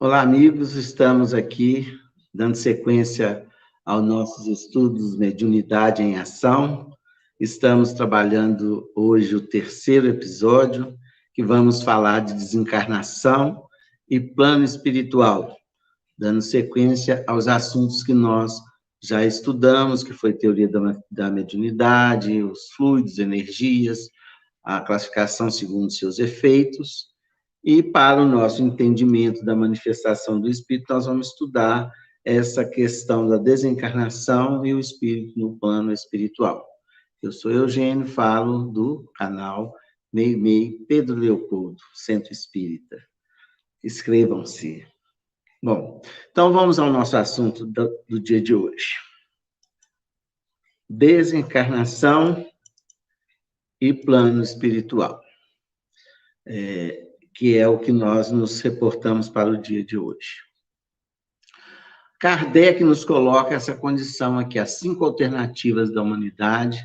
Olá, amigos, estamos aqui dando sequência aos nossos estudos Mediunidade em Ação. Estamos trabalhando hoje o terceiro episódio, que vamos falar de desencarnação e plano espiritual, dando sequência aos assuntos que nós já estudamos, que foi teoria da mediunidade, os fluidos, energias, a classificação segundo seus efeitos. E para o nosso entendimento da manifestação do espírito, nós vamos estudar essa questão da desencarnação e o espírito no plano espiritual. Eu sou Eugênio, falo do canal Meimei Pedro Leopoldo, Centro Espírita. Inscrevam-se. Bom, então vamos ao nosso assunto do dia de hoje. Desencarnação e plano espiritual. Que é o que nós nos reportamos para o dia de hoje. Kardec nos coloca essa condição aqui, as 5 alternativas da humanidade,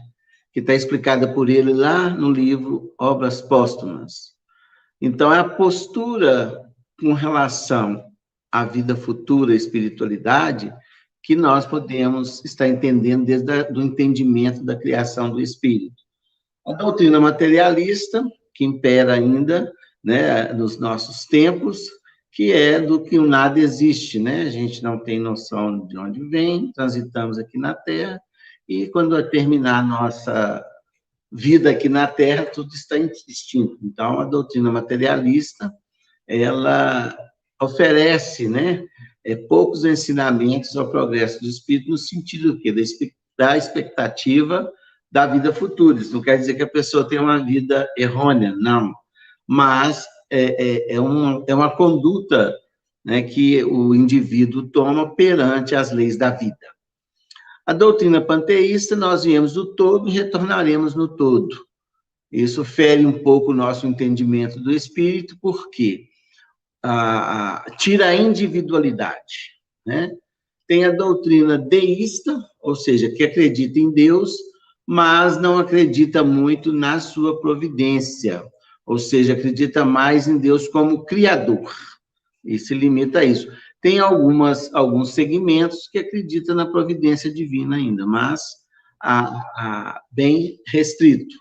que está explicada por ele lá no livro Obras Póstumas. Então, é a postura com relação à vida futura, à espiritualidade, que nós podemos estar entendendo desde o entendimento da criação do espírito. A doutrina materialista, que impera ainda, né, nos nossos tempos, que é do que o nada existe, né? A gente não tem noção de onde vem, transitamos aqui na Terra, e quando terminar a nossa vida aqui na Terra, tudo está extinto. Então, a doutrina materialista, ela oferece, né, poucos ensinamentos ao progresso do espírito, no sentido do quê? Da expectativa da vida futura. Isso não quer dizer que a pessoa tenha uma vida errônea, não. Mas é uma conduta, né, que o indivíduo toma perante as leis da vida. A doutrina panteísta, nós viemos do todo e retornaremos no todo. Isso fere um pouco o nosso entendimento do espírito, porque tira a individualidade, né? Tem a doutrina deísta, ou seja, que acredita em Deus, mas não acredita muito na sua providência, ou seja, acredita mais em Deus como criador, e se limita a isso. Tem alguns segmentos que acreditam na providência divina ainda, mas bem restrito.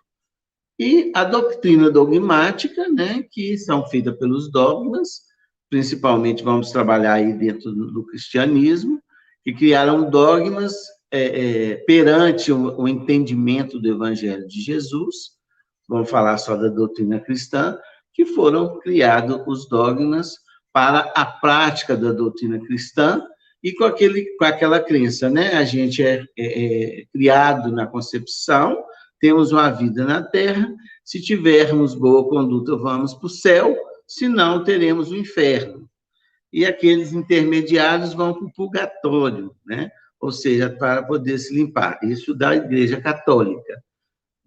E a doutrina dogmática, né, que são feitas pelos dogmas, principalmente vamos trabalhar aí dentro do cristianismo, que criaram dogmas perante o entendimento do Evangelho de Jesus. Vamos falar só da doutrina cristã, que foram criados os dogmas para a prática da doutrina cristã e com aquela crença, né? A gente é criado na concepção, temos uma vida na Terra, se tivermos boa conduta, vamos para o céu, se não, teremos o inferno. E aqueles intermediários vão para o purgatório, né? Ou seja, para poder se limpar. Isso da Igreja Católica.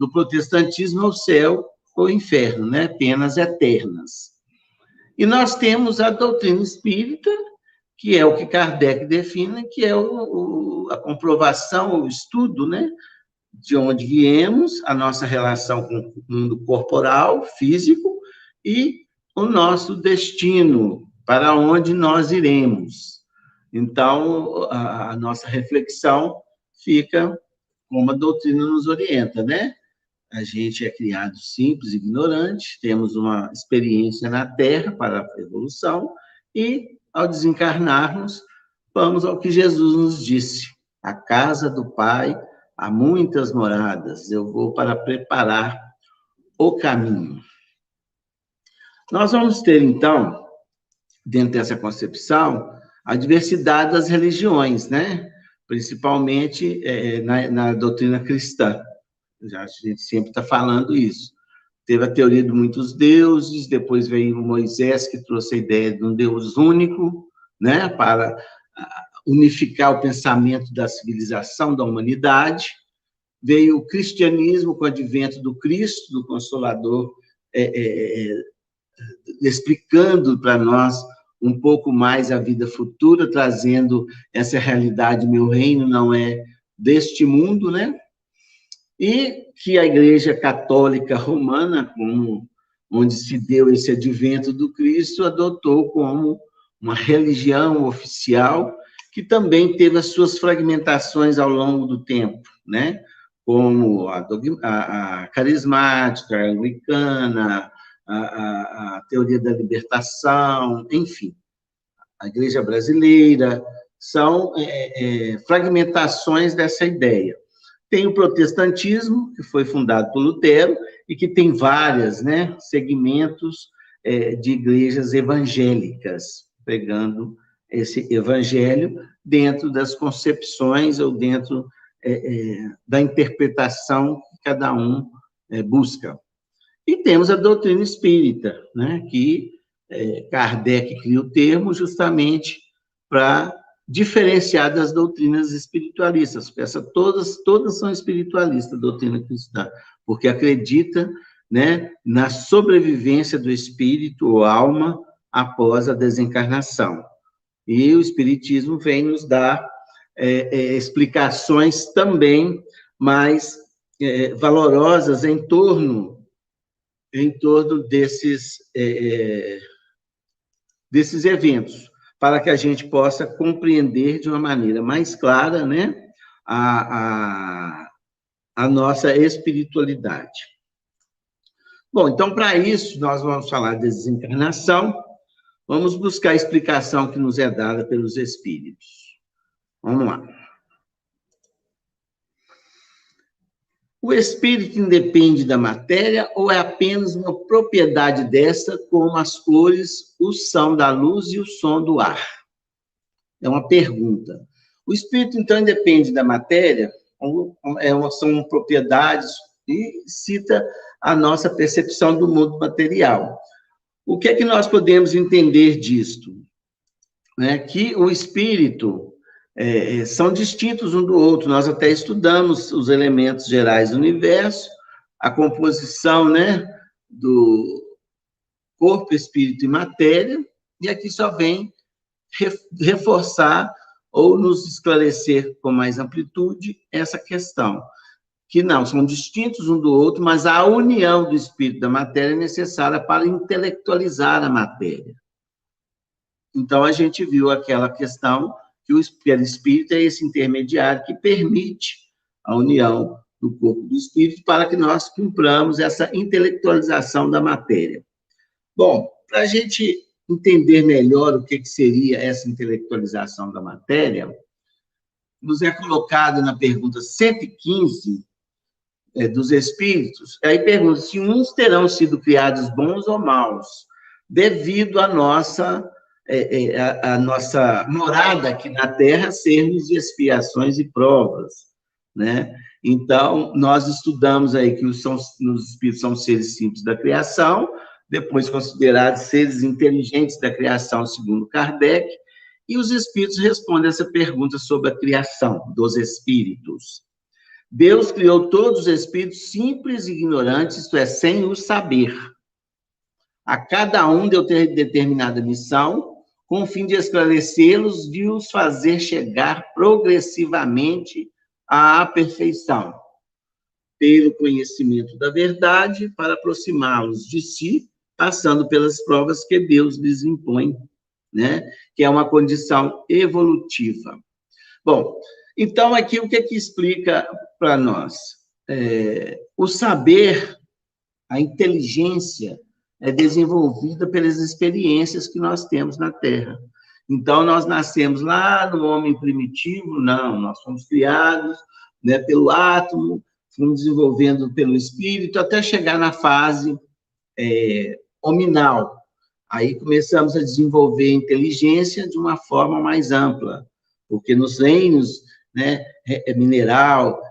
Do protestantismo ao céu ou inferno, né? Penas eternas. E nós temos a doutrina espírita, que é o que Kardec define, que é a comprovação, o estudo, né? De onde viemos, a nossa relação com o mundo corporal, físico, e o nosso destino, para onde nós iremos. Então, a nossa reflexão fica como a doutrina nos orienta, né? A gente é criado simples, ignorante, temos uma experiência na Terra para a evolução, e, ao desencarnarmos, vamos ao que Jesus nos disse: a casa do Pai há muitas moradas, eu vou para preparar o caminho. Nós vamos ter, então, dentro dessa concepção, a diversidade das religiões, né? Principalmente na doutrina cristã. A gente sempre está falando isso. Teve a teoria de muitos deuses, depois veio Moisés, que trouxe a ideia de um Deus único, né? Para unificar o pensamento da civilização, da humanidade. Veio o cristianismo com o advento do Cristo, do Consolador, explicando para nós um pouco mais a vida futura, trazendo essa realidade: meu reino não é deste mundo, né? E que a Igreja Católica Romana, onde se deu esse advento do Cristo, adotou como uma religião oficial, que também teve as suas fragmentações ao longo do tempo, né? Como a carismática, a anglicana, a teoria da libertação, enfim, a igreja brasileira, são fragmentações dessa ideia. Tem o protestantismo, que foi fundado por Lutero, e que tem vários, né, segmentos de igrejas evangélicas, pregando esse evangelho dentro das concepções ou dentro da interpretação que cada um busca. E temos a doutrina espírita, né, que Kardec cria o termo justamente para diferenciar das doutrinas espiritualistas, porque todas são espiritualistas, a doutrina cristã, porque acredita, né, na sobrevivência do espírito ou alma após a desencarnação. E o espiritismo vem nos dar explicações também mais valorosas em torno desses eventos, para que a gente possa compreender de uma maneira mais clara, né, a nossa espiritualidade. Bom, então, para isso, nós vamos falar de desencarnação, vamos buscar a explicação que nos é dada pelos espíritos. Vamos lá. O espírito independe da matéria ou é apenas uma propriedade desta, como as cores, o som da luz e o som do ar? É uma pergunta. O espírito, então, independe da matéria, são propriedades, e cita a nossa percepção do mundo material. O que é que nós podemos entender disto? Que o espírito são distintos um do outro. Nós até estudamos os elementos gerais do universo, a composição, né, do corpo, espírito e matéria, e aqui só vem reforçar ou nos esclarecer com mais amplitude essa questão, que não, são distintos um do outro, mas a união do espírito e da matéria é necessária para intelectualizar a matéria. Então, a gente viu aquela questão que o espírito é esse intermediário que permite a união do corpo e do espírito para que nós cumpramos essa intelectualização da matéria. Bom, para a gente entender melhor o que seria essa intelectualização da matéria, nos é colocado na pergunta 115 dos espíritos, aí pergunta se uns terão sido criados bons ou maus, devido à nossa morada aqui na Terra sermos de expiações e provas, né? Então, nós estudamos aí que os espíritos são seres simples da criação, depois considerados seres inteligentes da criação, segundo Kardec, e os espíritos respondem essa pergunta sobre a criação dos espíritos. Deus criou todos os espíritos simples e ignorantes, isto é, sem o saber. A cada um deu determinada missão, com o fim de esclarecê-los, de os fazer chegar progressivamente à perfeição, pelo conhecimento da verdade, para aproximá-los de si, passando pelas provas que Deus lhes impõe, né? Que é uma condição evolutiva. Bom, então, aqui, o que explica para nós? O saber, a inteligência, é desenvolvida pelas experiências que nós temos na Terra. Então, nós nascemos lá no homem primitivo? Não, nós fomos criados, né, pelo átomo, fomos desenvolvendo pelo espírito, até chegar na fase hominal. Aí começamos a desenvolver inteligência de uma forma mais ampla, porque nos reinos, né, mineral,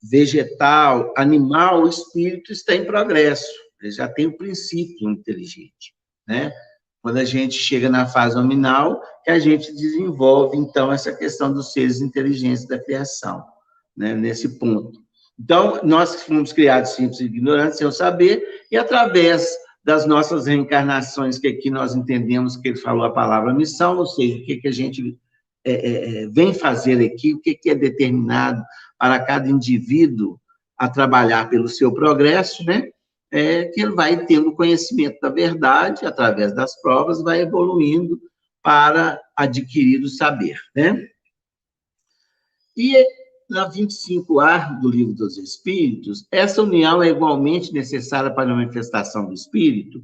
vegetal, animal, o espírito está em progresso. Ele já tem o princípio inteligente, né? Quando a gente chega na fase nominal, que a gente desenvolve, então, essa questão dos seres inteligentes da criação, né? Nesse ponto. Então, nós fomos criados simples e ignorantes, sem o saber, e através das nossas reencarnações, que aqui nós entendemos que ele falou a palavra missão, ou seja, o que a gente vem fazer aqui, o que é determinado para cada indivíduo a trabalhar pelo seu progresso, né? Que ele vai tendo conhecimento da verdade, através das provas, vai evoluindo para adquirir o saber, né? E na 25A do Livro dos Espíritos, essa união é igualmente necessária para a manifestação do espírito,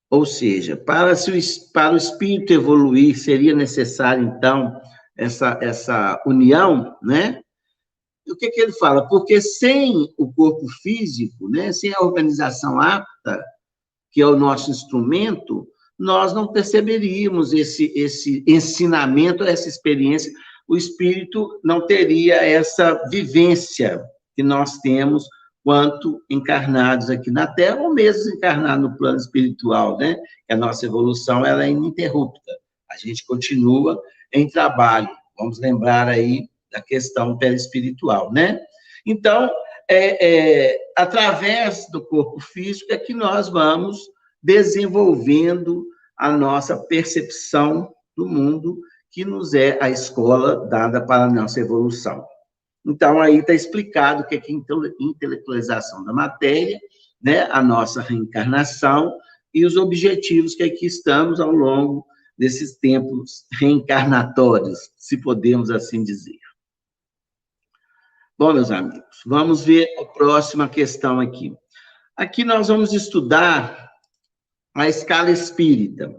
ou seja, para o espírito evoluir, seria necessário, então, essa união, né? E o que ele fala? Porque sem o corpo físico, né, sem a organização apta, que é o nosso instrumento, nós não perceberíamos esse ensinamento, essa experiência, o espírito não teria essa vivência que nós temos quanto encarnados aqui na Terra, ou mesmo encarnados no plano espiritual, né? A nossa evolução ela é ininterrupta. A gente continua em trabalho. Vamos lembrar aí da questão perispiritual, né? Então, através do corpo físico é que nós vamos desenvolvendo a nossa percepção do mundo, que nos é a escola dada para a nossa evolução. Então, aí está explicado o que é intelectualização da matéria, né, a nossa reencarnação e os objetivos que aqui estamos ao longo desses tempos reencarnatórios, se podemos assim dizer. Bom, meus amigos, vamos ver a próxima questão aqui. Aqui nós vamos estudar a escala espírita. O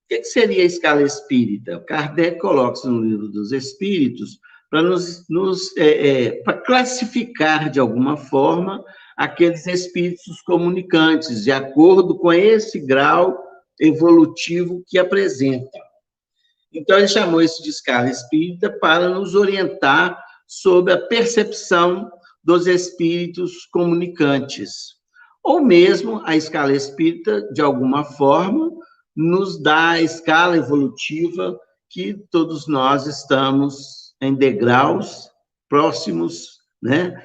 que seria a escala espírita? Kardec coloca isso no Livro dos Espíritos para para classificar, de alguma forma, aqueles espíritos comunicantes, de acordo com esse grau evolutivo que apresentam. Então, ele chamou isso de escala espírita para nos orientar sobre a percepção dos espíritos comunicantes. Ou mesmo a escala espírita, de alguma forma, nos dá a escala evolutiva que todos nós estamos em degraus próximos, né?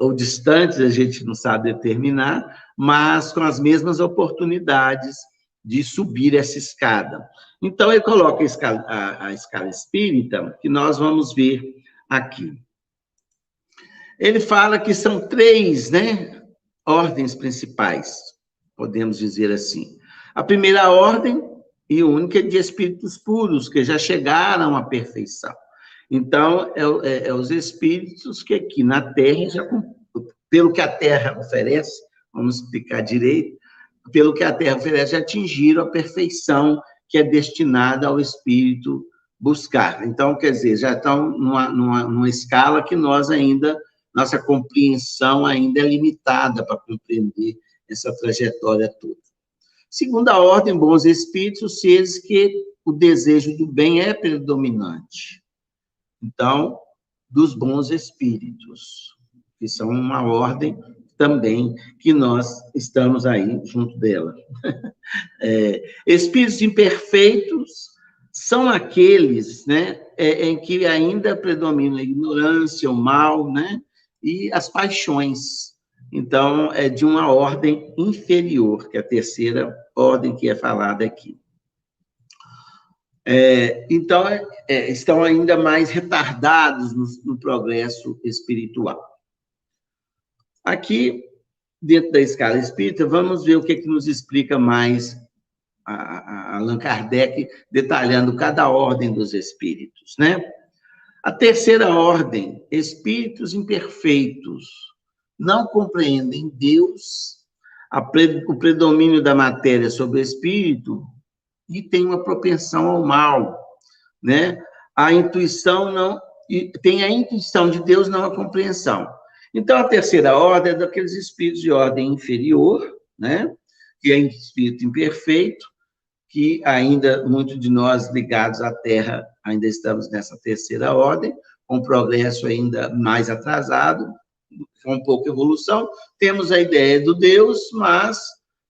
Ou distantes, a gente não sabe determinar, mas com as mesmas oportunidades de subir essa escada. Então, ele coloca a escala espírita, que nós vamos ver aqui. Ele fala que são 3, né, ordens principais, podemos dizer assim. A primeira ordem e única é de espíritos puros, que já chegaram à perfeição. Então, os espíritos que aqui na Terra, pelo que a Terra oferece, vamos explicar direito, pelo que a Terra oferece, já atingiram a perfeição que é destinada ao espírito buscar. Então, quer dizer, já estão numa escala que nós ainda, nossa compreensão ainda é limitada para compreender essa trajetória toda. Segunda ordem, bons espíritos, seres que o desejo do bem é predominante. Então, dos bons espíritos, que são uma ordem também que nós estamos aí junto dela. Espíritos imperfeitos são aqueles, né, em que ainda predomina a ignorância, o mal, né, e as paixões. Então, é de uma ordem inferior, que é a terceira ordem que é falada aqui. Então, estão ainda mais retardados no progresso espiritual. Aqui, dentro da escala espírita, vamos ver o que nos explica mais a Allan Kardec, detalhando cada ordem dos espíritos, né? A terceira ordem, espíritos imperfeitos, não compreendem Deus, o predomínio da matéria sobre o espírito e tem uma propensão ao mal, né? A intuição não, tem a intuição de Deus, não a compreensão. Então, a terceira ordem é daqueles espíritos de ordem inferior, né? Que é espírito imperfeito, que ainda, muitos de nós ligados à Terra, ainda estamos nessa terceira ordem, com progresso ainda mais atrasado, com pouca evolução. Temos a ideia do Deus, mas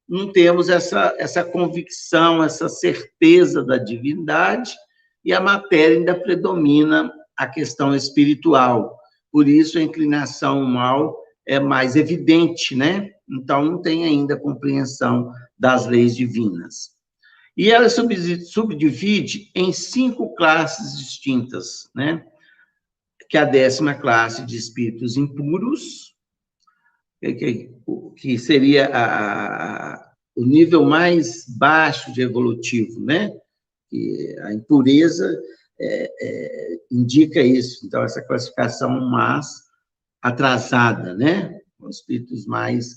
não temos essa convicção, essa certeza da divindade, e a matéria ainda predomina a questão espiritual. Por isso, a inclinação ao mal é mais evidente, né? Então, não tem ainda a compreensão das leis divinas. E ela subdivide em 5 classes distintas, né? Que é a 10ª classe de espíritos impuros, que seria o nível mais baixo de evolutivo, né? que a impureza indica isso. Então, essa classificação mais atrasada, né? Com espíritos mais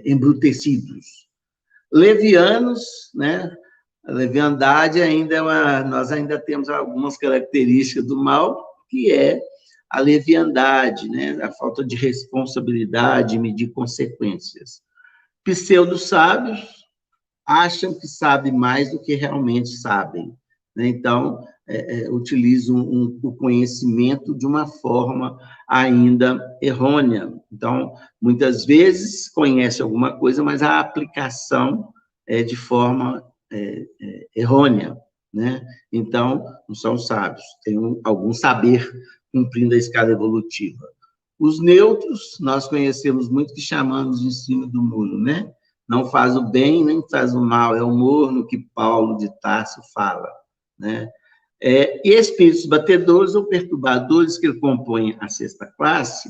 embrutecidos. Levianos, né? A leviandade nós ainda temos algumas características do mal, que é a leviandade, né? A falta de responsabilidade, medir consequências. Pseudo-sábios acham que sabem mais do que realmente sabem, né? Então, utilizam o conhecimento de uma forma ainda errônea. Então, muitas vezes conhece alguma coisa, mas a aplicação é de forma errônea, né? Então, não são sábios, têm algum saber cumprindo a escala evolutiva. Os neutros, nós conhecemos muito que chamamos de em cima do muro, né? Não faz o bem, nem faz o mal, é o morno que Paulo de Tarso fala, né? E espíritos batedores ou perturbadores que compõem a sexta classe,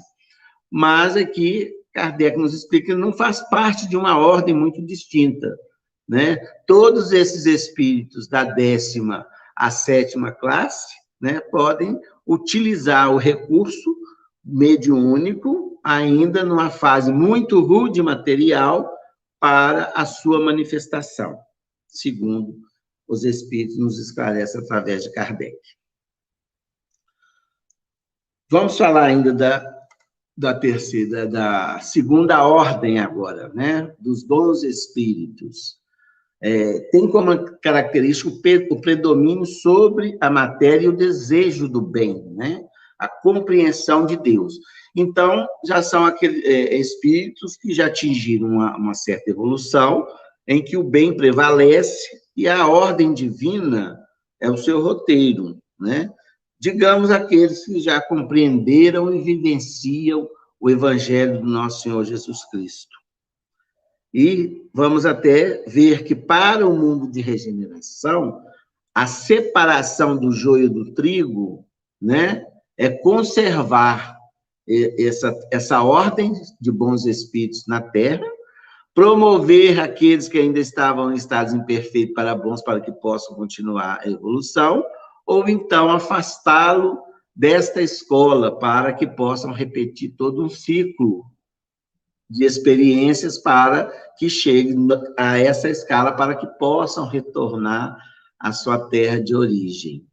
mas aqui Kardec nos explica que não faz parte de uma ordem muito distinta, né? Todos esses espíritos da 10ª à 7ª classe, né, podem utilizar o recurso mediúnico, ainda numa fase muito rude material, para a sua manifestação, segundo os espíritos nos esclarecem através de Kardec. Vamos falar ainda da segunda ordem agora, né? Dos bons espíritos. Tem como característica o predomínio sobre a matéria e o desejo do bem, né? A compreensão de Deus. Então, já são aqueles espíritos que já atingiram uma certa evolução, em que o bem prevalece e a ordem divina é o seu roteiro, né? Digamos aqueles que já compreenderam e vivenciam o Evangelho do nosso Senhor Jesus Cristo. E vamos até ver que, para o mundo de regeneração, a separação do joio do trigo, né, é conservar essa ordem de bons espíritos na Terra, promover aqueles que ainda estavam em estados imperfeitos para bons, para que possam continuar a evolução, ou então afastá-lo desta escola para que possam repetir todo um ciclo de experiências para que cheguem a essa escala, para que possam retornar à sua terra de origem,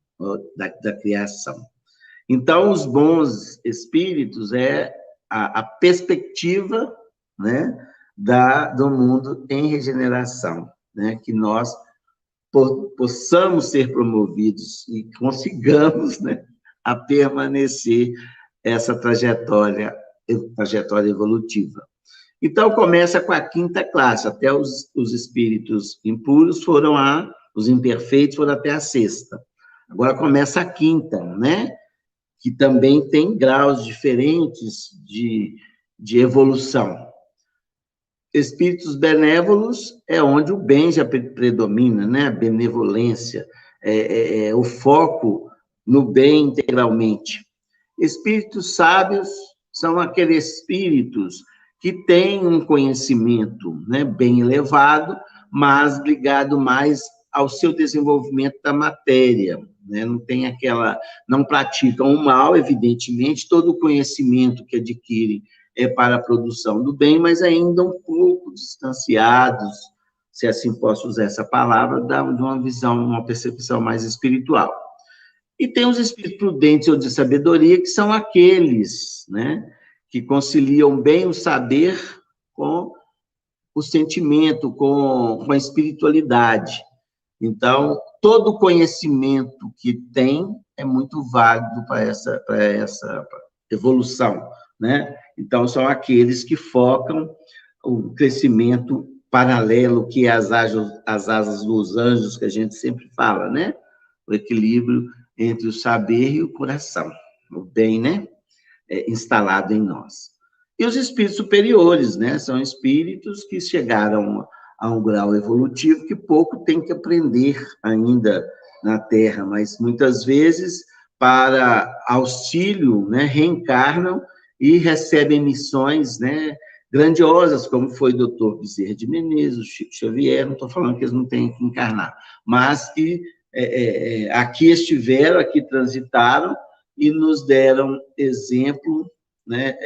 da criação. Então, os bons espíritos é a perspectiva, né, do mundo em regeneração, né, que nós possamos ser promovidos e consigamos, né, a permanecer essa trajetória evolutiva. Então, começa com a 5ª classe, até os espíritos impuros os imperfeitos foram até a 6ª. Agora começa a 5ª, né? Que também tem graus diferentes de evolução. Espíritos benévolos é onde o bem já predomina, né? A benevolência, o foco no bem integralmente. Espíritos sábios são aqueles espíritos que têm um conhecimento, né, bem elevado, mas ligado mais ao seu desenvolvimento da matéria, né? Não praticam o mal, evidentemente, todo o conhecimento que adquirem é para a produção do bem, mas ainda um pouco distanciados, se assim posso usar essa palavra, de uma visão, uma percepção mais espiritual. E tem os espíritos prudentes ou de sabedoria, que são aqueles, né, que conciliam bem o saber com o sentimento, com a espiritualidade. Então, todo conhecimento que tem é muito válido para essa evolução, né? Então, são aqueles que focam o crescimento paralelo, que é as asas dos anjos, que a gente sempre fala, né? O equilíbrio entre o saber e o coração, o bem, né? Instalado em nós. E os espíritos superiores, né? São espíritos que chegaram a um grau evolutivo que pouco tem que aprender ainda na Terra, mas muitas vezes, para auxílio, né, reencarnam e recebem missões, né, grandiosas, como foi o Dr. Bezerra de Menezes, o Chico Xavier. Não estou falando que eles não têm que encarnar, mas que aqui estiveram, aqui transitaram e nos deram exemplo, né,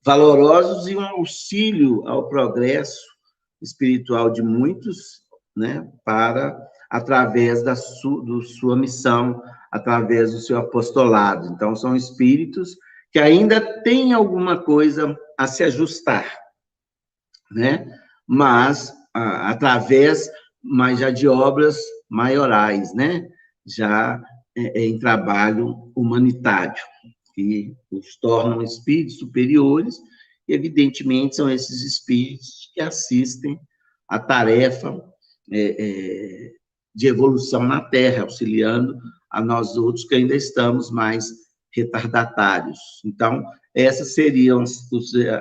valorosos e um auxílio ao progresso espiritual de muitos, né, através da sua missão, através do seu apostolado. Então, são espíritos que ainda têm alguma coisa a se ajustar, né? Mas através já de obras maiorais, né? Já em trabalho humanitário, que os tornam espíritos superiores, e, evidentemente, são esses espíritos que assistem à tarefa de evolução na Terra, auxiliando a nós outros que ainda estamos mais retardatários. Então, essas seriam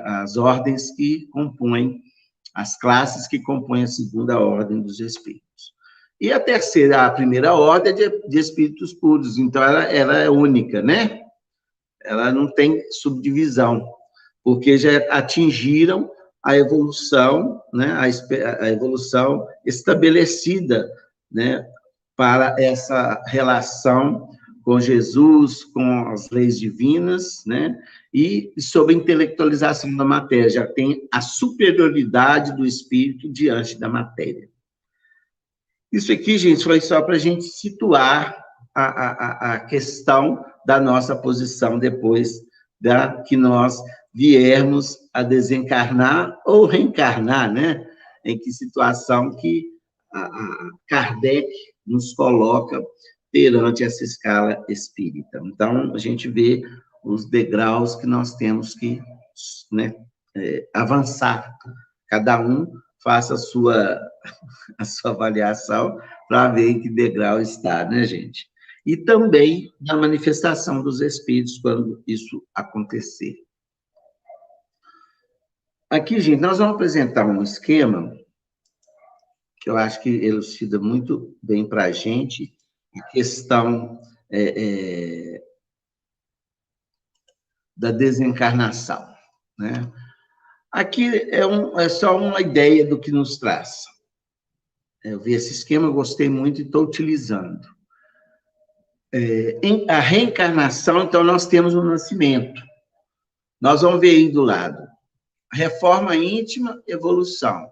as ordens que compõem, as classes que compõem a segunda ordem dos espíritos. E a primeira ordem é de espíritos puros, então ela é única, né? Ela não tem subdivisão, porque já atingiram a evolução, né? A evolução estabelecida, né? Para essa relação com Jesus, com as leis divinas, né? E sobre a intelectualização da matéria, já tem a superioridade do espírito diante da matéria. Isso aqui, gente, foi só para a gente situar a questão da nossa posição depois que nós viermos a desencarnar ou reencarnar, né? Em que situação que Kardec nos coloca perante essa escala espírita. Então, a gente vê os degraus que nós temos que, né, avançar. Cada um faça a sua avaliação para ver em que degrau está, né, gente? E também na manifestação dos espíritos, quando isso acontecer. Aqui, gente, nós vamos apresentar um esquema que eu acho que elucida muito bem para a gente a questão da desencarnação, né? Aqui é só uma ideia do que nos traz. Eu vi esse esquema, eu gostei muito e estou utilizando. A reencarnação, então, nós temos o nascimento. Nós vamos ver aí do lado. Reforma íntima, evolução.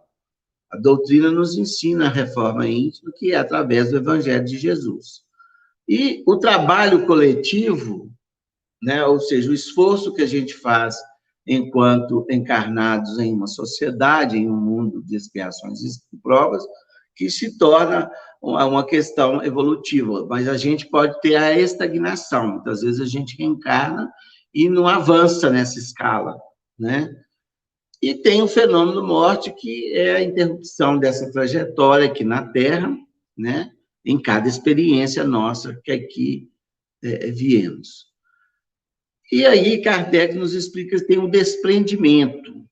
A doutrina nos ensina a reforma íntima, que é através do Evangelho de Jesus. E o trabalho coletivo, né, ou seja, o esforço que a gente faz enquanto encarnados em uma sociedade, em um mundo de expiações e provas, que se torna uma questão evolutiva. Mas a gente pode ter a estagnação. Muitas vezes a gente reencarna e não avança nessa escala, né? E tem o fenômeno morte, que é a interrupção dessa trajetória aqui na Terra, né? Em cada experiência nossa que aqui viemos. E aí Kardec nos explica que tem um desprendimento.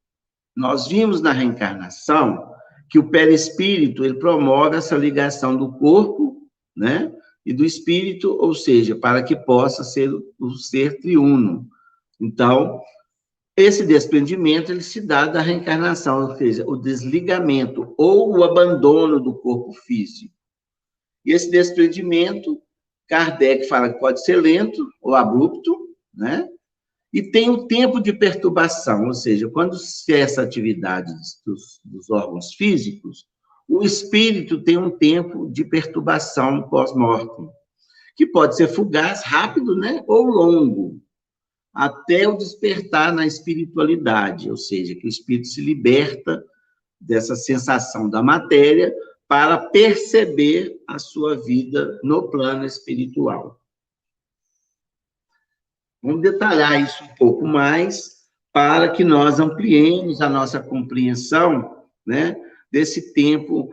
Nós vimos na reencarnação que o perispírito ele promove essa ligação do corpo, né? E do espírito, ou seja, para que possa ser o ser triuno. Então, esse desprendimento ele se dá da reencarnação, ou seja, o desligamento ou o abandono do corpo físico. E esse desprendimento, Kardec fala que pode ser lento ou abrupto, né? E tem um tempo de perturbação, ou seja, quando cessa a atividade dos órgãos físicos, o espírito tem um tempo de perturbação pós-mortem, que pode ser fugaz, rápido, né? Ou longo, até o despertar na espiritualidade, ou seja, que o espírito se liberta dessa sensação da matéria para perceber a sua vida no plano espiritual. Vamos detalhar isso um pouco mais para que nós ampliemos a nossa compreensão, né, desse tempo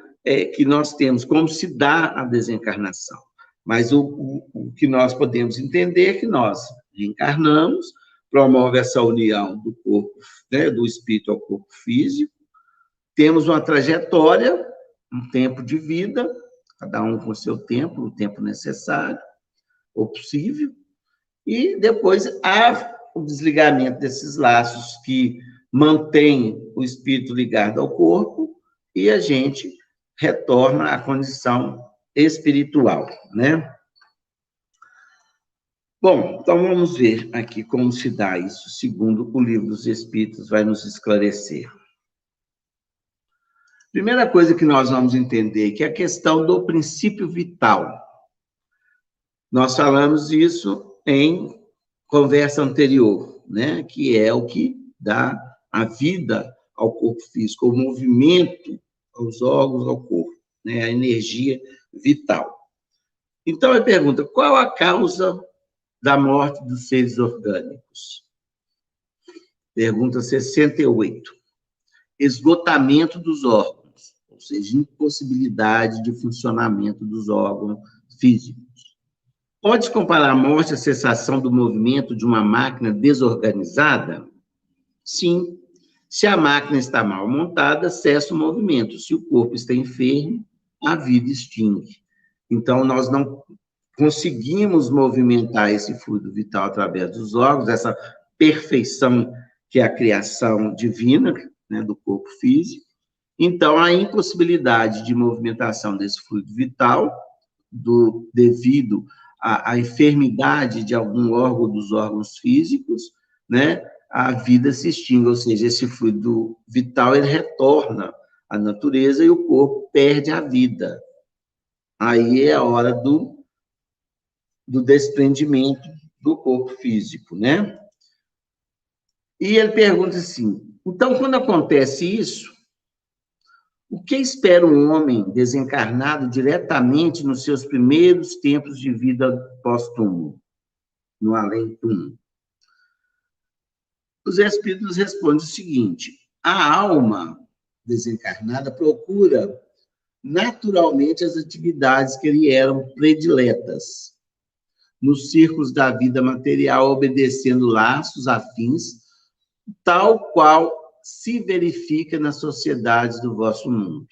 que nós temos, como se dá a desencarnação. Mas o que nós podemos entender é que nós reencarnamos, promove essa união do corpo, né, do espírito ao corpo físico, temos uma trajetória, um tempo de vida, cada um com o seu tempo, o tempo necessário ou possível, e depois há o desligamento desses laços que mantém o espírito ligado ao corpo e a gente retorna à condição espiritual, né? Bom, então vamos ver aqui como se dá isso, segundo o Livro dos Espíritos vai nos esclarecer. Primeira coisa que nós vamos entender que é a questão do princípio vital. Nós falamos isso em conversa anterior, né? Que é o que dá a vida ao corpo físico, o movimento aos órgãos, ao corpo, né? A energia vital. Então, a pergunta, qual a causa da morte dos seres orgânicos? Pergunta 68. Esgotamento dos órgãos, ou seja, impossibilidade de funcionamento dos órgãos físicos. Pode comparar a morte à cessação do movimento de uma máquina desorganizada? Sim. Se a máquina está mal montada, cessa o movimento. Se o corpo está enfermo, a vida extingue. Então, nós não conseguimos movimentar esse fluido vital através dos órgãos, essa perfeição que é a criação divina, né, do corpo físico. Então, a impossibilidade de movimentação desse fluido vital, devido à enfermidade de algum órgão dos órgãos físicos, né, a vida se extingue, ou seja, esse fluido vital ele retorna à natureza e o corpo perde a vida. Aí é a hora do desprendimento do corpo físico, né? E ele pergunta assim, então, quando acontece isso, o que espera um homem desencarnado diretamente nos seus primeiros tempos de vida pós-túmulo, no além-túmulo? Os Espíritos respondem o seguinte, a alma desencarnada procura naturalmente as atividades que lhe eram prediletas, nos círculos da vida material, obedecendo laços afins, tal qual se verifica nas sociedades do vosso mundo.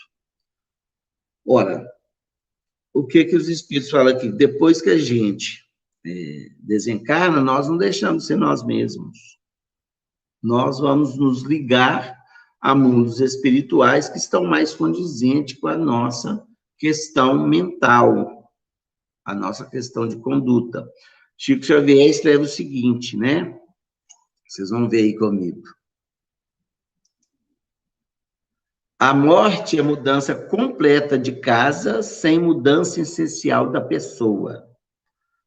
Ora, o que os Espíritos falam aqui? Depois que a gente desencarna, nós não deixamos de ser nós mesmos. Nós vamos nos ligar a mundos espirituais que estão mais condizentes com a nossa questão mental, a nossa questão de conduta. Chico Xavier escreve o seguinte, né? Vocês vão ver aí comigo. A morte é mudança completa de casa, sem mudança essencial da pessoa.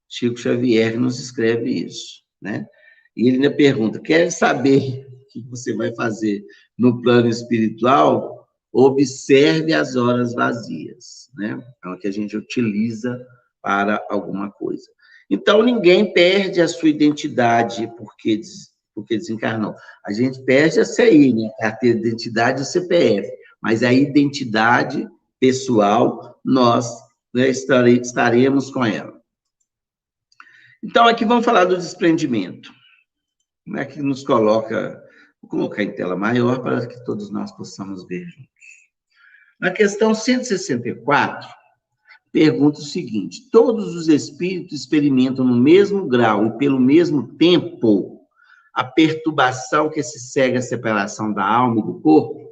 Chico Xavier nos escreve isso, né? E ele ainda pergunta, quer saber o que você vai fazer no plano espiritual? Observe as horas vazias, né? É o que a gente utiliza para alguma coisa. Então, ninguém perde a sua identidade porque desencarnou. A gente perde a CI, né? Carteira de identidade e o CPF, mas a identidade pessoal, nós, né, estaremos com ela. Então, aqui vamos falar do desprendimento. Como é que nos coloca... Vou colocar em tela maior para que todos nós possamos ver juntos. Na questão 164, pergunta o seguinte, todos os espíritos experimentam no mesmo grau e pelo mesmo tempo a perturbação que se segue à separação da alma e do corpo?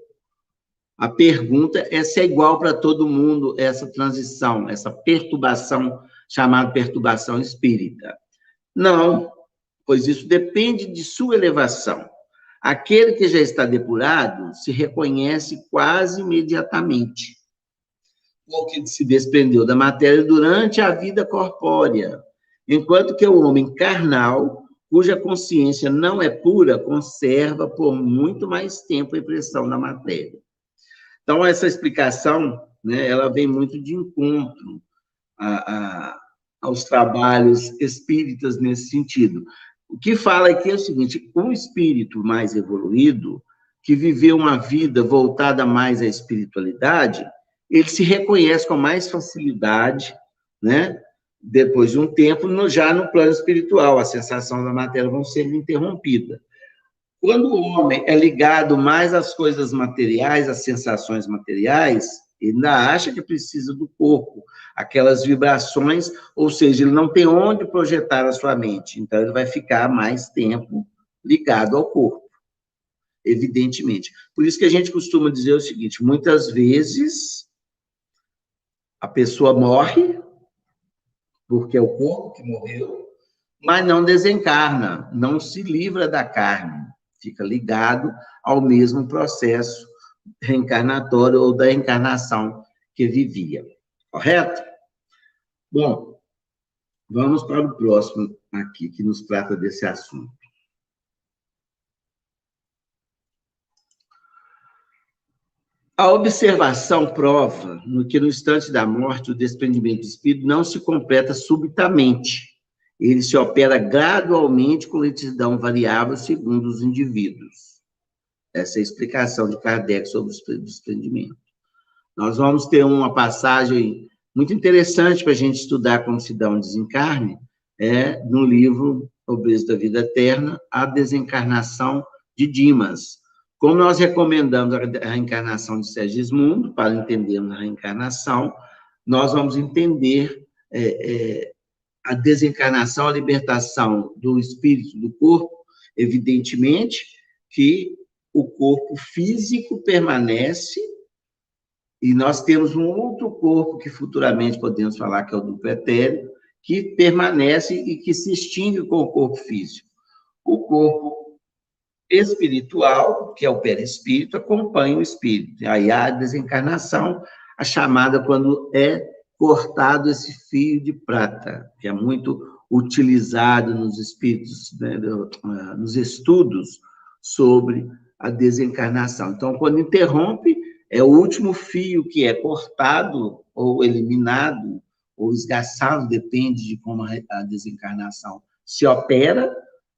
A pergunta é se é igual para todo mundo essa transição, essa perturbação, chamada perturbação espírita. Não, pois isso depende de sua elevação. Aquele que já está depurado se reconhece quase imediatamente, porque se desprendeu da matéria durante a vida corpórea, enquanto que o homem carnal, cuja consciência não é pura, conserva por muito mais tempo a impressão da matéria. Então, essa explicação, né, ela vem muito de encontro aos trabalhos espíritas nesse sentido. O que fala aqui é o seguinte, um espírito mais evoluído, que viveu uma vida voltada mais à espiritualidade, ele se reconhece com mais facilidade, né? Depois de um tempo, já no plano espiritual, a sensação da matéria vão ser interrompida. Quando o homem é ligado mais às coisas materiais, às sensações materiais, ele ainda acha que precisa do corpo, aquelas vibrações, ou seja, ele não tem onde projetar a sua mente, então ele vai ficar mais tempo ligado ao corpo, evidentemente. Por isso que a gente costuma dizer o seguinte, muitas vezes A pessoa morre, porque é o corpo que morreu, mas não desencarna, não se livra da carne, fica ligado ao mesmo processo reencarnatório ou da encarnação que vivia. Correto? Bom, vamos para o próximo aqui, que nos trata desse assunto. A observação prova que no instante da morte o desprendimento do espírito não se completa subitamente. Ele se opera gradualmente com lentidão variável segundo os indivíduos. Essa é a explicação de Kardec sobre o desprendimento. Nós vamos ter uma passagem muito interessante para a gente estudar como se dá um desencarne, no livro Obeso da Vida Eterna, A Desencarnação de Dimas. Como nós recomendamos a reencarnação de Segismundo, para entendermos a reencarnação, nós vamos entender a desencarnação, a libertação do espírito do corpo, evidentemente que o corpo físico permanece, e nós temos um outro corpo que futuramente podemos falar que é o duplo etéreo, que permanece e que se extingue com o corpo físico. O corpo espiritual, que é o perispírito, acompanha o espírito. Aí há a desencarnação, a chamada quando é cortado esse fio de prata, que é muito utilizado nos espíritos, né, nos estudos sobre a desencarnação. Então, quando interrompe, é o último fio que é cortado ou eliminado ou esgaçado, depende de como a desencarnação se opera,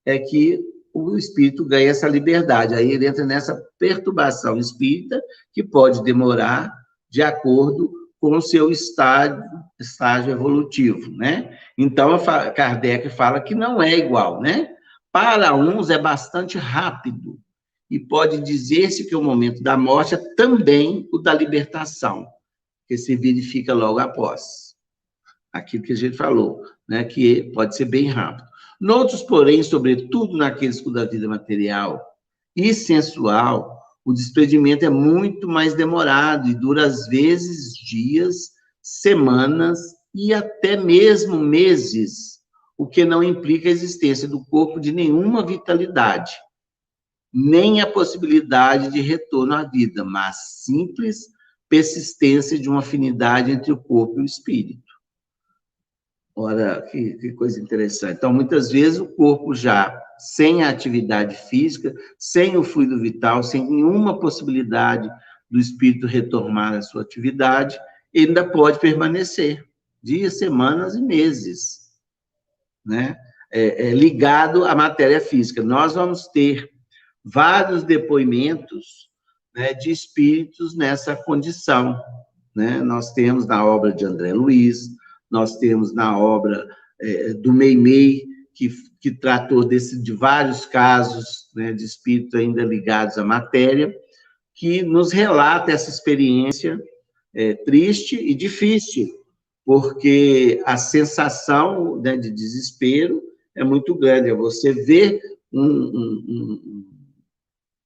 é que o espírito ganha essa liberdade. Aí ele entra nessa perturbação espírita, que pode demorar de acordo com o seu estágio evolutivo, né? Então, Kardec fala que não é igual, né? Para uns é bastante rápido, e pode dizer-se que o momento da morte é também o da libertação, que se verifica logo após. Aquilo que a gente falou, né? Que pode ser bem rápido. Noutros, porém, sobretudo naqueles da vida material e sensual, o desprendimento é muito mais demorado e dura, às vezes, dias, semanas e até mesmo meses, o que não implica a existência do corpo de nenhuma vitalidade, nem a possibilidade de retorno à vida, mas simples persistência de uma afinidade entre o corpo e o espírito. Ora, que coisa interessante. Então, muitas vezes, o corpo já sem a atividade física, sem o fluido vital, sem nenhuma possibilidade do espírito retomar a sua atividade, ele ainda pode permanecer dias, semanas e meses, né? Ligado à matéria física. Nós vamos ter vários depoimentos, né, de espíritos nessa condição, né? Nós temos na obra de André Luiz, nós temos na obra do Meimei, que tratou de vários casos, né, de espíritos ainda ligados à matéria, que nos relata essa experiência triste e difícil, porque a sensação, né, de desespero é muito grande. Você vê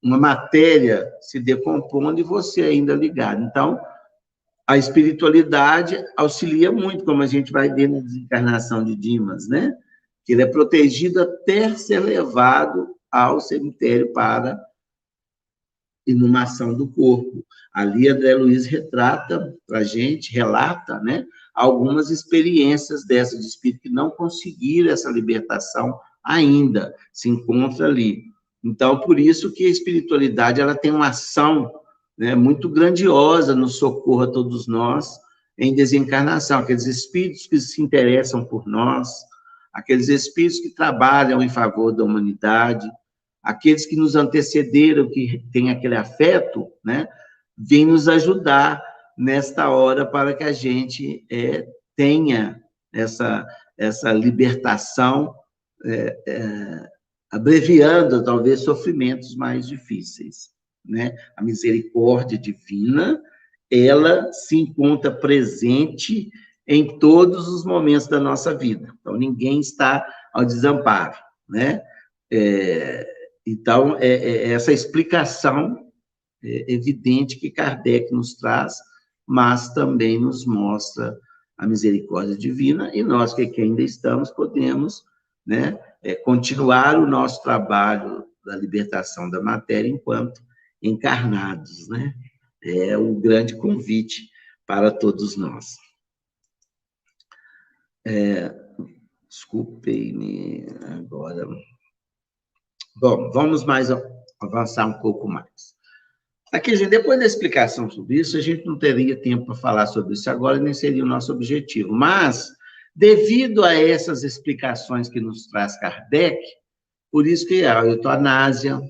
uma matéria se decompondo e você ainda ligado. Então, a espiritualidade auxilia muito, como a gente vai ver na desencarnação de Dimas, né? Que ele é protegido até ser levado ao cemitério para inumação do corpo. Ali, André Luiz retrata para a gente, relata, né, algumas experiências dessas de espírito que não conseguiram essa libertação ainda, se encontra ali. Então, por isso que a espiritualidade ela tem uma ação, né, muito grandiosa no socorro a todos nós em desencarnação, aqueles espíritos que se interessam por nós, aqueles espíritos que trabalham em favor da humanidade, aqueles que nos antecederam, que têm aquele afeto, né, vêm nos ajudar nesta hora para que a gente tenha essa libertação, abreviando, talvez, sofrimentos mais difíceis, né? A misericórdia divina, ela se encontra presente em todos os momentos da nossa vida. Então, ninguém está ao desamparo, né? Então, essa explicação evidente que Kardec nos traz, mas também nos mostra a misericórdia divina, e nós que aqui ainda estamos, podemos, né, continuar o nosso trabalho da libertação da matéria enquanto encarnados, né? É o grande convite para todos nós. Desculpem-me agora. Bom, vamos avançar um pouco mais. Aqui, gente, depois da explicação sobre isso, a gente não teria tempo para falar sobre isso agora, nem seria o nosso objetivo. Mas, devido a essas explicações que nos traz Kardec, por isso que a eutanásia,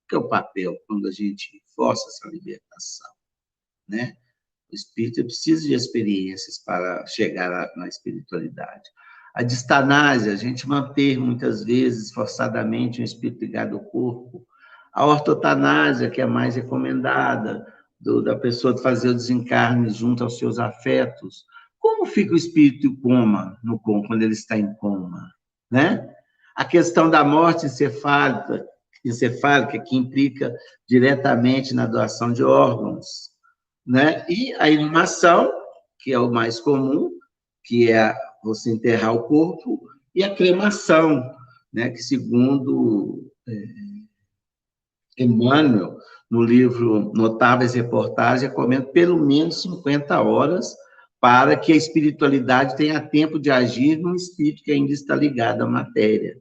que é o papel quando a gente força essa libertação, né? O espírito precisa de experiências para chegar na espiritualidade. A distanásia, a gente manter, muitas vezes, forçadamente, um espírito ligado ao corpo. A ortotanásia, que é a mais recomendada, da pessoa fazer o desencarne junto aos seus afetos. Como fica o espírito em coma, quando ele está em coma, né? A questão da morte encefálica, que implica diretamente na doação de órgãos, né? E a inumação, que é o mais comum, que é você enterrar o corpo, e a cremação, né? Que, segundo Emmanuel, no livro Notáveis Reportagens, comenta pelo menos 50 horas para que a espiritualidade tenha tempo de agir num espírito que ainda está ligado à matéria,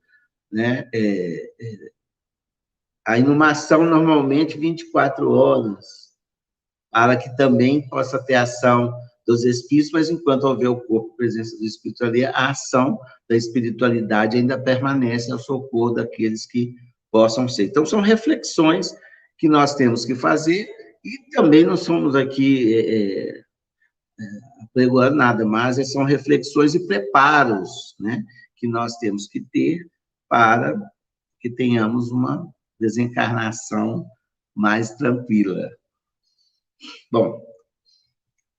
né? A inumação, normalmente, 24 horas, para que também possa ter ação dos espíritos, mas enquanto houver o corpo, a presença do espírito ali, a ação da espiritualidade ainda permanece ao socorro daqueles que possam ser. Então, são reflexões que nós temos que fazer, e também não somos aqui apregoando nada, mas são reflexões e preparos, né, que nós temos que ter para que tenhamos uma desencarnação mais tranquila. Bom,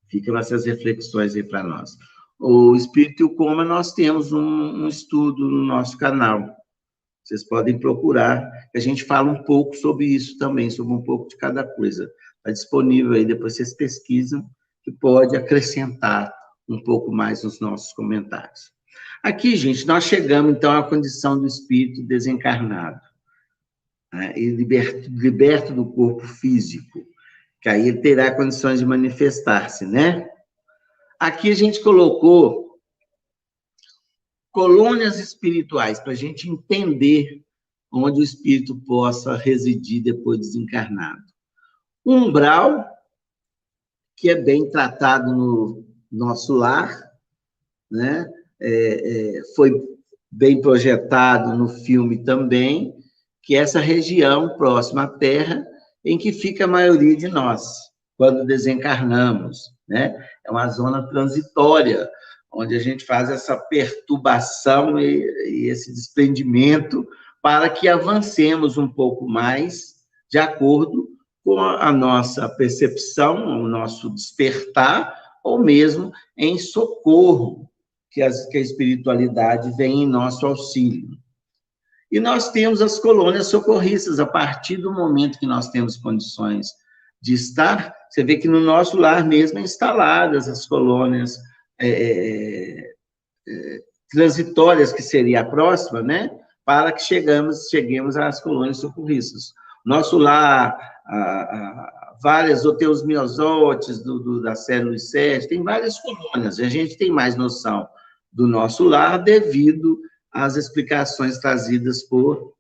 ficam essas reflexões aí para nós. O espírito e o coma, nós temos um estudo no nosso canal. Vocês podem procurar, a gente fala um pouco sobre isso também, sobre um pouco de cada coisa. Está disponível aí, depois vocês pesquisam, que pode acrescentar um pouco mais nos nossos comentários. Aqui, gente, nós chegamos, então, à condição do espírito desencarnado, né, e liberto do corpo físico, que aí ele terá condições de manifestar-se, né? Aqui a gente colocou colônias espirituais, para a gente entender onde o espírito possa residir depois desencarnado. Umbral, que é bem tratado no nosso lar, né? Foi bem projetado no filme também, que é essa região próxima à Terra, em que fica a maioria de nós, quando desencarnamos, né? É uma zona transitória, onde a gente faz essa perturbação e esse desprendimento para que avancemos um pouco mais de acordo com a nossa percepção, o nosso despertar, ou mesmo em socorro, que a espiritualidade vem em nosso auxílio. E nós temos as colônias socorristas, a partir do momento que nós temos condições de estar, você vê que no nosso lar mesmo instaladas as colônias transitórias, que seria a próxima, né? Para que cheguemos às colônias socorristas. Nosso lar, várias, ou tem os miosotes da célula 7, tem várias colônias, a gente tem mais noção do nosso lar devido às explicações trazidas por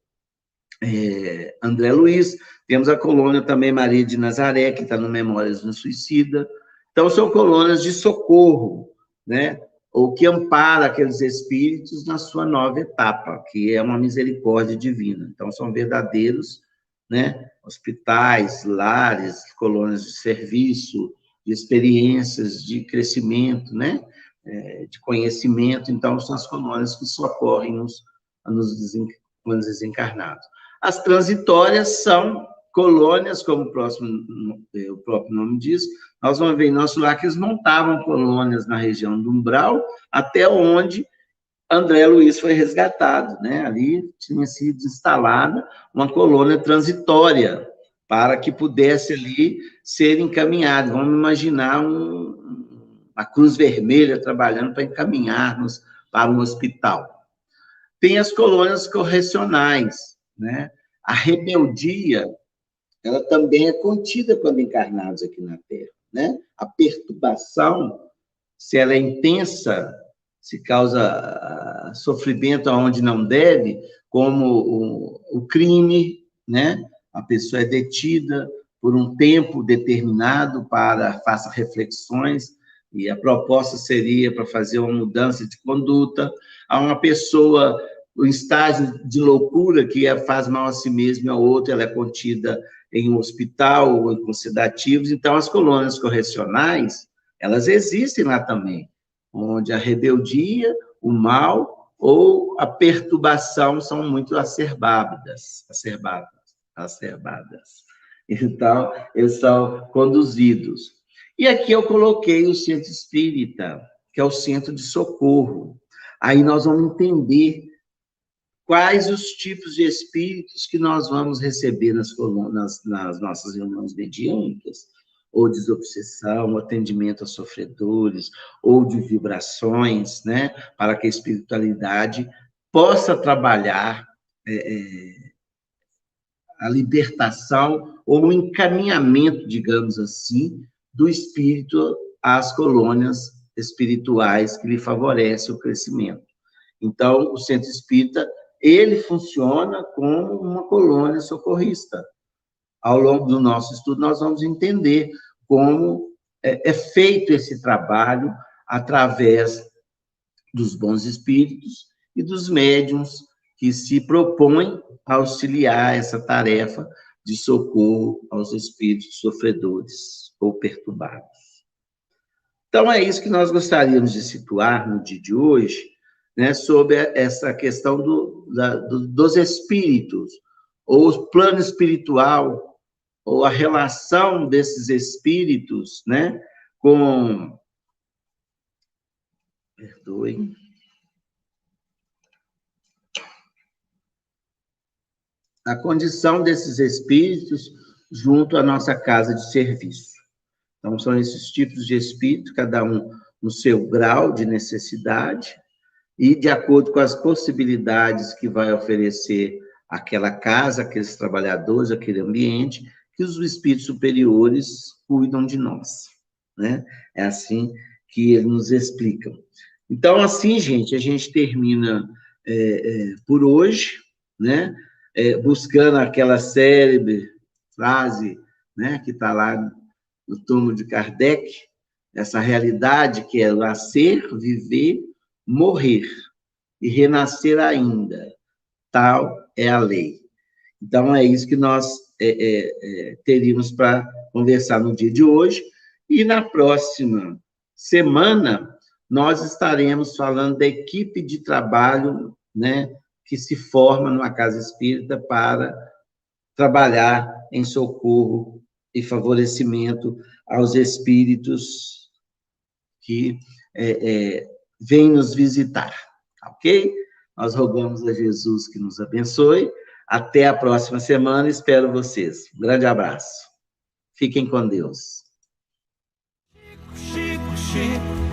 André Luiz. Temos a colônia também Maria de Nazaré, que está no Memórias do Suicida. Então, são colônias de socorro, né? Ou que ampara aqueles espíritos na sua nova etapa, que é uma misericórdia divina. Então, são verdadeiros, né, hospitais, lares, colônias de serviço, de experiências, de crescimento, né, de conhecimento. Então, são as colônias que socorrem nos desencarnados. As transitórias são colônias, como o próprio nome diz. Nós vamos ver em nosso lar que eles montavam colônias na região do umbral, até onde André Luiz foi resgatado, né? Ali tinha sido instalada uma colônia transitória, para que pudesse ali ser encaminhado. Vamos imaginar a Cruz Vermelha trabalhando para encaminhar-nos para um hospital. Tem as colônias correcionais, né? A rebeldia, ela também é contida quando encarnados aqui na Terra, né? A perturbação, se ela é intensa, se causa sofrimento aonde não deve, como o crime, né? A pessoa é detida por um tempo determinado para faça reflexões, e a proposta seria para fazer uma mudança de conduta. Há uma pessoa, o estágio de loucura, que faz mal a si mesma e ao outro, ela é contida em um hospital ou com sedativos. Então, as colônias correcionais, elas existem lá também, onde a rebeldia, o mal ou a perturbação são muito acerbadas. Então, eles são conduzidos. E aqui eu coloquei o centro espírita, que é o centro de socorro. Aí nós vamos entender quais os tipos de espíritos que nós vamos receber nas nossas reuniões mediúnicas, ou desobsessão, ou atendimento a sofredores, ou de vibrações, né, para que a espiritualidade possa trabalhar a libertação ou o encaminhamento, digamos assim, do espírito às colônias espirituais que lhe favorecem o crescimento. Então, o centro espírita, ele funciona como uma colônia socorrista. Ao longo do nosso estudo, nós vamos entender como é feito esse trabalho através dos bons espíritos e dos médiuns que se propõem a auxiliar essa tarefa de socorro aos espíritos sofredores ou perturbados. Então, é isso que nós gostaríamos de situar no dia de hoje, né, sobre essa questão dos espíritos, ou o plano espiritual, ou a relação desses espíritos, né, com... Perdoem. A condição desses espíritos junto à nossa casa de serviço. Então, são esses tipos de espírito, cada um no seu grau de necessidade e de acordo com as possibilidades que vai oferecer aquela casa, aqueles trabalhadores, aquele ambiente, que os espíritos superiores cuidam de nós, né? É assim que eles nos explicam. Então, assim, gente, a gente termina por hoje, né? Buscando aquela célebre frase, né, que está lá no túmulo de Kardec, essa realidade que é nascer, viver, morrer e renascer ainda, tal é a lei. Então, é isso que nós teríamos para conversar no dia de hoje, e na próxima semana nós estaremos falando da equipe de trabalho, né, que se forma numa casa espírita para trabalhar em socorro e favorecimento aos espíritos que vêm nos visitar, ok? Nós rogamos a Jesus que nos abençoe. Até a próxima semana, espero vocês. Um grande abraço. Fiquem com Deus.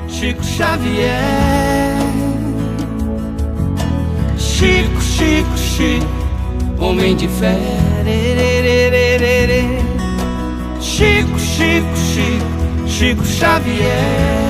Chico Xavier. Chico, homem de fé. Chico Xavier.